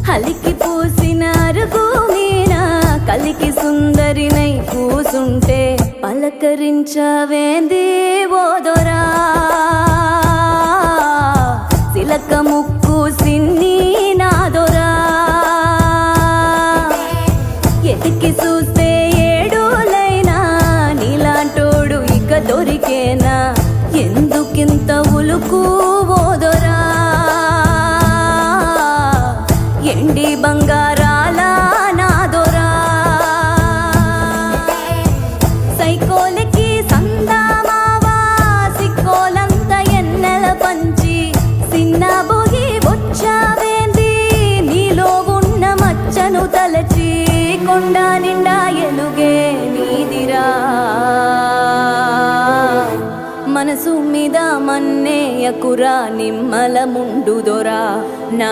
హలికి పూసిన అరుగు మీనా కలికి సుందరినై కూసుంటే పలకరించవేంది ఓదొరా సిలక ముక్కు సిన్ని నాదొరా ఎతికి చూస్తే ఏడులైనా నీలాంటోడు ఇక దొరికేనా ఎందుకింత ఉలుకు ఓదొరా ఎండి బంగారాల నాదొరా సైకోలకి సందామావా సిక్కోలంత ఎన్నెల పంచి సిన్న బొగి వచ్చావేంది నీలో ఉన్న మచ్చను తలచి కొండ నిండా ఎలుగే నీదిరా మనసు మీద మన్నేయకురా నిమ్మల ముండుదొరా నా